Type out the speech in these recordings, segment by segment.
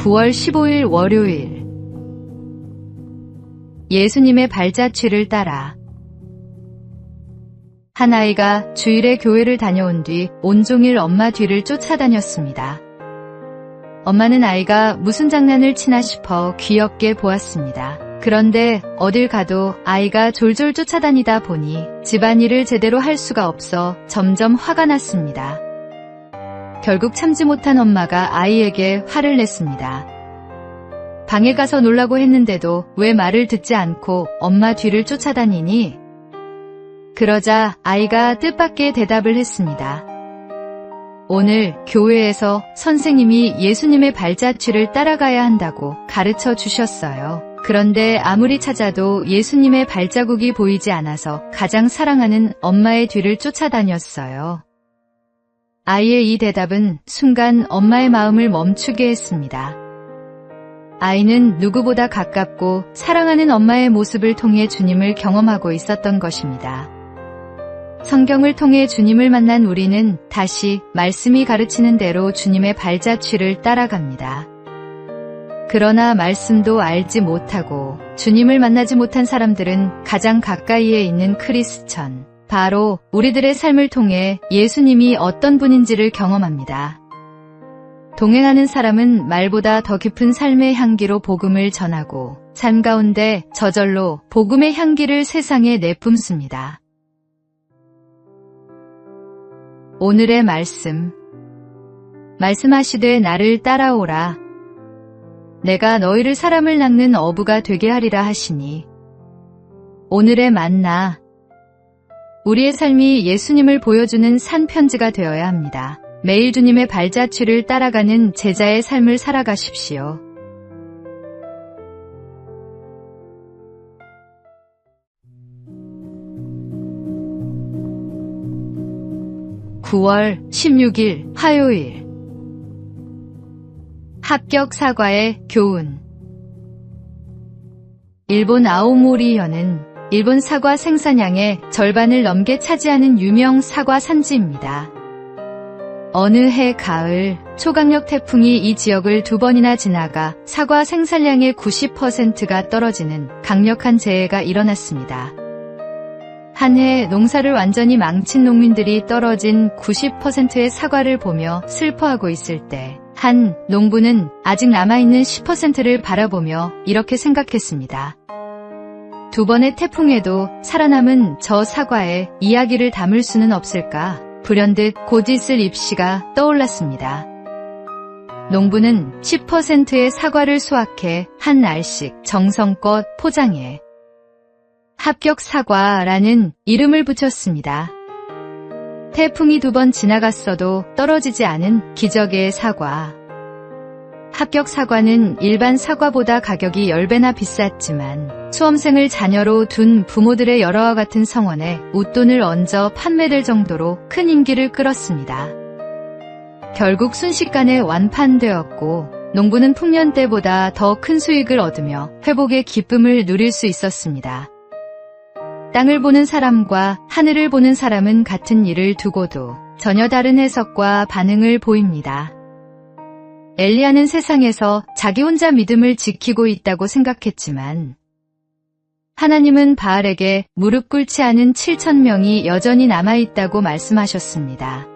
9월 15일 월요일 예수님의 발자취를 따라 한 아이가 주일에 교회를 다녀온 뒤 온종일 엄마 뒤를 쫓아다녔습니다. 엄마는 아이가 무슨 장난을 치나 싶어 귀엽게 보았습니다. 그런데 어딜 가도 아이가 졸졸 쫓아다니다 보니 집안일을 제대로 할 수가 없어 점점 화가 났습니다. 결국 참지 못한 엄마가 아이에게 화를 냈습니다. 방에 가서 놀라고 했는데도 왜 말을 듣지 않고 엄마 뒤를 쫓아다니니? 그러자 아이가 뜻밖의 대답을 했습니다. 오늘 교회에서 선생님이 예수님의 발자취를 따라가야 한다고 가르쳐 주셨어요. 그런데 아무리 찾아도 예수님의 발자국이 보이지 않아서 가장 사랑하는 엄마의 뒤를 쫓아다녔어요. 아이의 이 대답은 순간 엄마의 마음을 멈추게 했습니다. 아이는 누구보다 가깝고 사랑하는 엄마의 모습을 통해 주님을 경험하고 있었던 것입니다. 성경을 통해 주님을 만난 우리는 다시 말씀이 가르치는 대로 주님의 발자취를 따라갑니다. 그러나 말씀도 알지 못하고 주님을 만나지 못한 사람들은 가장 가까이에 있는 크리스천, 바로 우리들의 삶을 통해 예수님이 어떤 분인지를 경험합니다. 동행하는 사람은 말보다 더 깊은 삶의 향기로 복음을 전하고 삶 가운데 저절로 복음의 향기를 세상에 내뿜습니다. 오늘의 말씀하시되 나를 따라오라. 내가 너희를 사람을 낚는 어부가 되게 하리라 하시니. 오늘의 만나. 우리의 삶이 예수님을 보여주는 산편지가 되어야 합니다. 매일 주님의 발자취를 따라가는 제자의 삶을 살아가십시오. (9월 16일) 화요일 합격 사과의 교훈. 일본 아오모리현은 일본 사과 생산량의 절반을 넘게 차지하는 유명 사과 산지입니다. 어느 해 가을 초강력 태풍이 이 지역을 2번이나 지나가 사과 생산량의 90%가 떨어지는 강력한 재해가 일어났습니다. 한 해 농사를 완전히 망친 농민들이 떨어진 90%의 사과를 보며 슬퍼하고 있을 때 한 농부는 아직 남아있는 10%를 바라보며 이렇게 생각했습니다. 2번의 태풍에도 살아남은 저 사과에 이야기를 담을 수는 없을까? 불현듯 곧 있을 입시가 떠올랐습니다. 농부는 10%의 사과를 수확해 한 알씩 정성껏 포장해 합격 사과라는 이름을 붙였습니다. 태풍이 2번 지나갔어도 떨어지지 않은 기적의 사과. 합격 사과는 일반 사과보다 가격이 10배나 비쌌지만 수험생을 자녀로 둔 부모들의 열화와 같은 성원에 웃돈을 얹어 판매될 정도로 큰 인기를 끌었습니다. 결국 순식간에 완판되었고 농부는 풍년 때보다 더 큰 수익을 얻으며 회복의 기쁨을 누릴 수 있었습니다. 땅을 보는 사람과 하늘을 보는 사람은 같은 일을 두고도 전혀 다른 해석과 반응을 보입니다. 엘리야는 세상에서 자기 혼자 믿음을 지키고 있다고 생각했지만 하나님은 바알에게 무릎 꿇지 않은 7,000명이 여전히 남아있다고 말씀하셨습니다.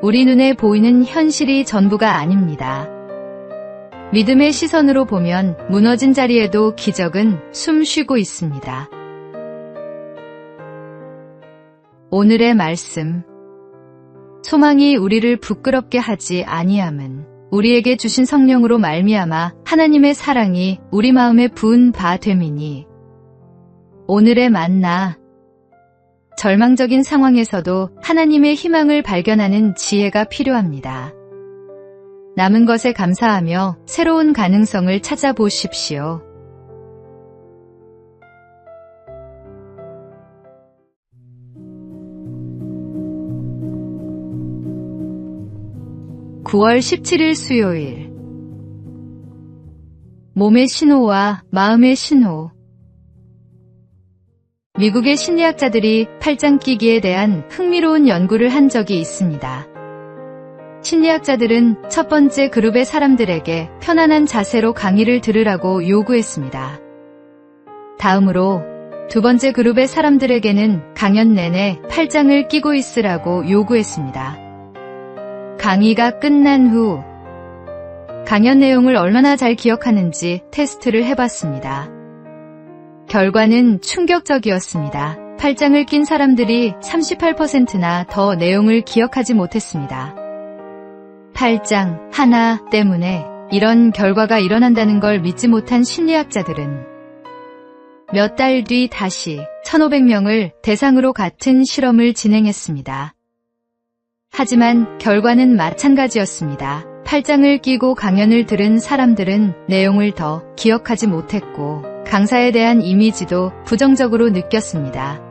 우리 눈에 보이는 현실이 전부가 아닙니다. 믿음의 시선으로 보면 무너진 자리에도 기적은 숨 쉬고 있습니다. 오늘의 말씀. 소망이 우리를 부끄럽게 하지 아니함은 우리에게 주신 성령으로 말미암아 하나님의 사랑이 우리 마음에 부은 바 됨이니. 오늘의 만나. 절망적인 상황에서도 하나님의 희망을 발견하는 지혜가 필요합니다. 남은 것에 감사하며 새로운 가능성을 찾아보십시오. (9월 17일) 수요일 몸의 신호와 마음의 신호. 미국의 심리학자들이 팔짱 끼기에 대한 흥미로운 연구를 한 적이 있습니다. 심리학자들은 첫 번째 그룹의 사람들에게 편안한 자세로 강의를 들으라고 요구했습니다. 다음으로 두 번째 그룹의 사람들에게는 강연 내내 팔짱을 끼고 있으라고 요구했습니다. 강의가 끝난 후 강연 내용을 얼마나 잘 기억하는지 테스트를 해봤습니다. 결과는 충격적이었습니다. 팔짱을 낀 사람들이 38%나 더 내용을 기억하지 못했습니다. 팔짱 하나 때문에 이런 결과가 일어난다는 걸 믿지 못한 심리학자들은 몇 달 뒤 다시 1,500명을 대상으로 같은 실험을 진행했습니다. 하지만 결과는 마찬가지였습니다. 팔짱을 끼고 강연을 들은 사람들은 내용을 더 기억하지 못했고 강사에 대한 이미지도 부정적으로 느꼈습니다.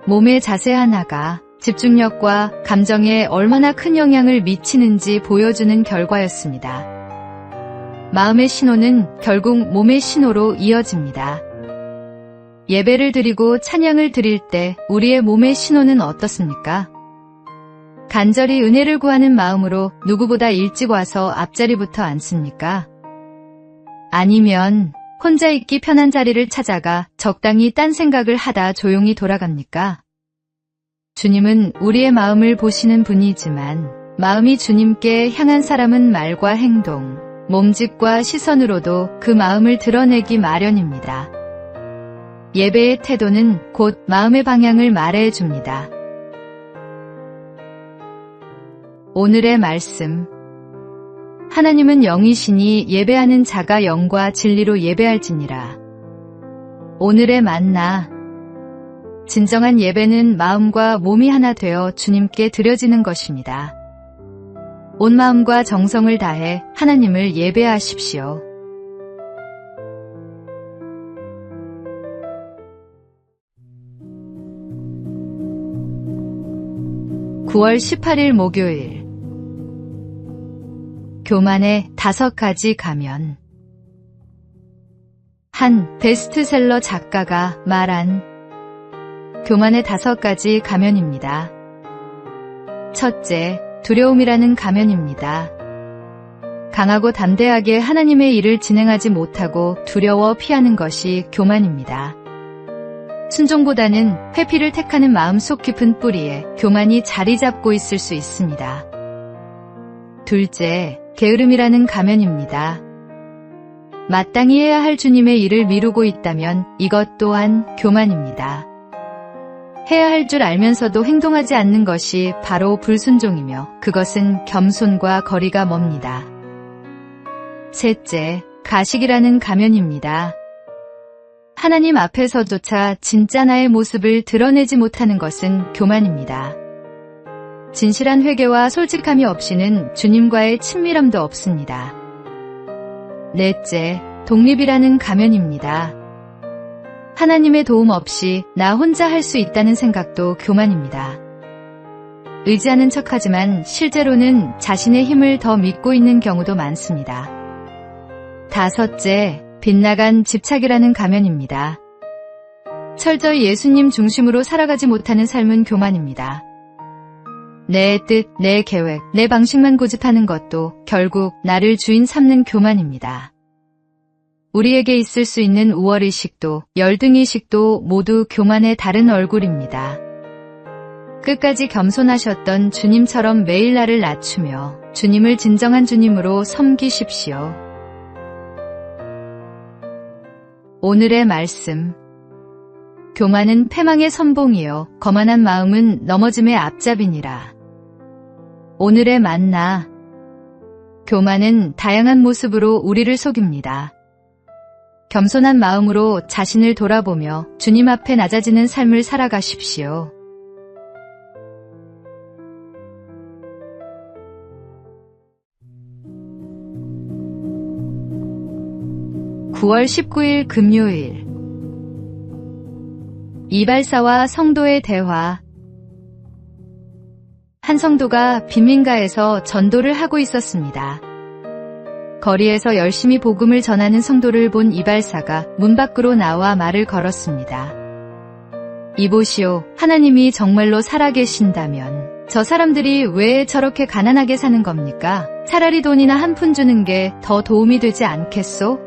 몸의 자세 하나가 집중력과 감정에 얼마나 큰 영향을 미치는지 보여주는 결과였습니다. 마음의 신호는 결국 몸의 신호로 이어집니다. 예배를 드리고 찬양을 드릴 때 우리의 몸의 신호는 어떻습니까? 간절히 은혜를 구하는 마음으로 누구보다 일찍 와서 앞자리부터 앉습니까? 아니면 혼자 있기 편한 자리를 찾아가 적당히 딴 생각을 하다 조용히 돌아갑니까? 주님은 우리의 마음을 보시는 분이지만 마음이 주님께 향한 사람은 말과 행동, 몸짓과 시선으로도 그 마음을 드러내기 마련입니다. 예배의 태도는 곧 마음의 방향을 말해줍니다. 오늘의 말씀. 하나님은 영이시니 예배하는 자가 영과 진리로 예배할지니라. 오늘의 만나. 진정한 예배는 마음과 몸이 하나 되어 주님께 드려지는 것입니다. 온 마음과 정성을 다해 하나님을 예배하십시오. (9월 18일) 목요일. 교만의 5가지 가면. 한 베스트셀러 작가가 말한 교만의 5가지 가면입니다. 첫째, 두려움이라는 가면입니다. 강하고 담대하게 하나님의 일을 진행하지 못하고 두려워 피하는 것이 교만입니다. 순종보다는 회피를 택하는 마음 속 깊은 뿌리에 교만이 자리 잡고 있을 수 있습니다. 둘째, 게으름이라는 가면입니다. 마땅히 해야 할 주님의 일을 미루고 있다면 이것 또한 교만입니다. 해야 할 줄 알면서도 행동하지 않는 것이 바로 불순종이며 그것은 겸손과 거리가 멉니다. 셋째, 가식이라는 가면입니다. 하나님 앞에서조차 진짜 나의 모습을 드러내지 못하는 것은 교만입니다. 진실한 회개와 솔직함이 없이는 주님과의 친밀함도 없습니다. 넷째, 독립이라는 가면입니다. 하나님의 도움 없이 나 혼자 할 수 있다는 생각도 교만입니다. 의지하는 척하지만 실제로는 자신의 힘을 더 믿고 있는 경우도 많습니다. 다섯째, 빗나간 집착이라는 가면입니다. 철저히 예수님 중심으로 살아가지 못하는 삶은 교만입니다. 내 뜻, 내 계획, 내 방식만 고집하는 것도 결국 나를 주인 삼는 교만입니다. 우리에게 있을 수 있는 우월의식도 열등의식도 모두 교만의 다른 얼굴입니다. 끝까지 겸손하셨던 주님처럼 매일 나를 낮추며 주님을 진정한 주님으로 섬기십시오. 오늘의 말씀. 교만은 패망의 선봉이요 거만한 마음은 넘어짐의 앞잡이니라. 오늘의 만나. 교만은 다양한 모습으로 우리를 속입니다. 겸손한 마음으로 자신을 돌아보며 주님 앞에 낮아지는 삶을 살아가십시오. (9월 19일) 금요일. 이발사와 성도의 대화. 한 성도가 빈민가에서 전도를 하고 있었습니다. 거리에서 열심히 복음을 전하는 성도를 본 이발사가 문 밖으로 나와 말을 걸었습니다. 이보시오, 하나님이 정말로 살아계신다면 저 사람들이 왜 저렇게 가난하게 사는 겁니까? 차라리 돈이나 한 푼 주는 게 더 도움이 되지 않겠소?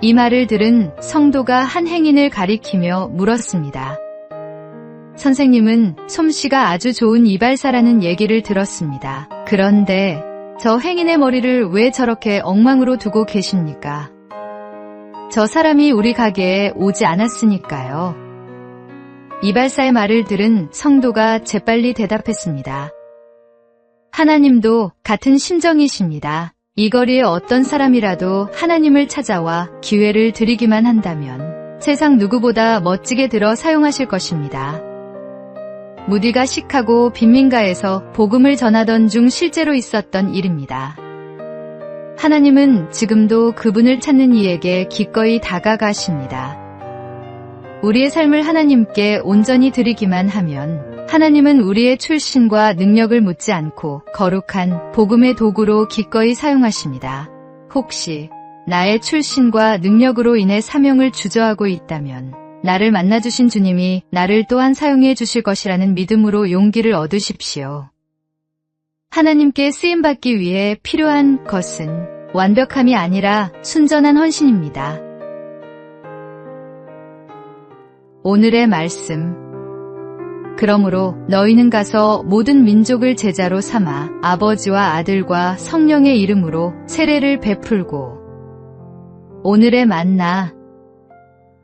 이 말을 들은 성도가 한 행인을 가리키며 물었습니다. 선생님은 솜씨가 아주 좋은 이발사라는 얘기를 들었습니다. 그런데 저 행인의 머리를 왜 저렇게 엉망으로 두고 계십니까? 저 사람이 우리 가게에 오지 않았으니까요. 이발사의 말을 들은 성도가 재빨리 대답했습니다. 하나님도 같은 심정이십니다. 이 거리에 어떤 사람이라도 하나님을 찾아와 기회를 드리기만 한다면 세상 누구보다 멋지게 들어 사용하실 것입니다. 무디가 시카고 빈민가에서 복음을 전하던 중 실제로 있었던 일입니다. 하나님은 지금도 그분을 찾는 이에게 기꺼이 다가가십니다. 우리의 삶을 하나님께 온전히 드리기만 하면 하나님은 우리의 출신과 능력을 묻지 않고 거룩한 복음의 도구로 기꺼이 사용하십니다. 혹시 나의 출신과 능력으로 인해 사명을 주저하고 있다면 나를 만나주신 주님이 나를 또한 사용해 주실 것이라는 믿음으로 용기를 얻으십시오. 하나님께 쓰임받기 위해 필요한 것은 완벽함이 아니라 순전한 헌신입니다. 오늘의 말씀. 그러므로 너희는 가서 모든 민족을 제자로 삼아 아버지와 아들과 성령의 이름으로 세례를 베풀고. 오늘의 만나.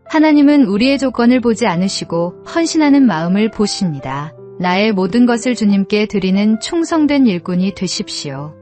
하나님은 우리의 조건을 보지 않으시고 헌신하는 마음을 보십니다. 나의 모든 것을 주님께 드리는 충성된 일꾼이 되십시오.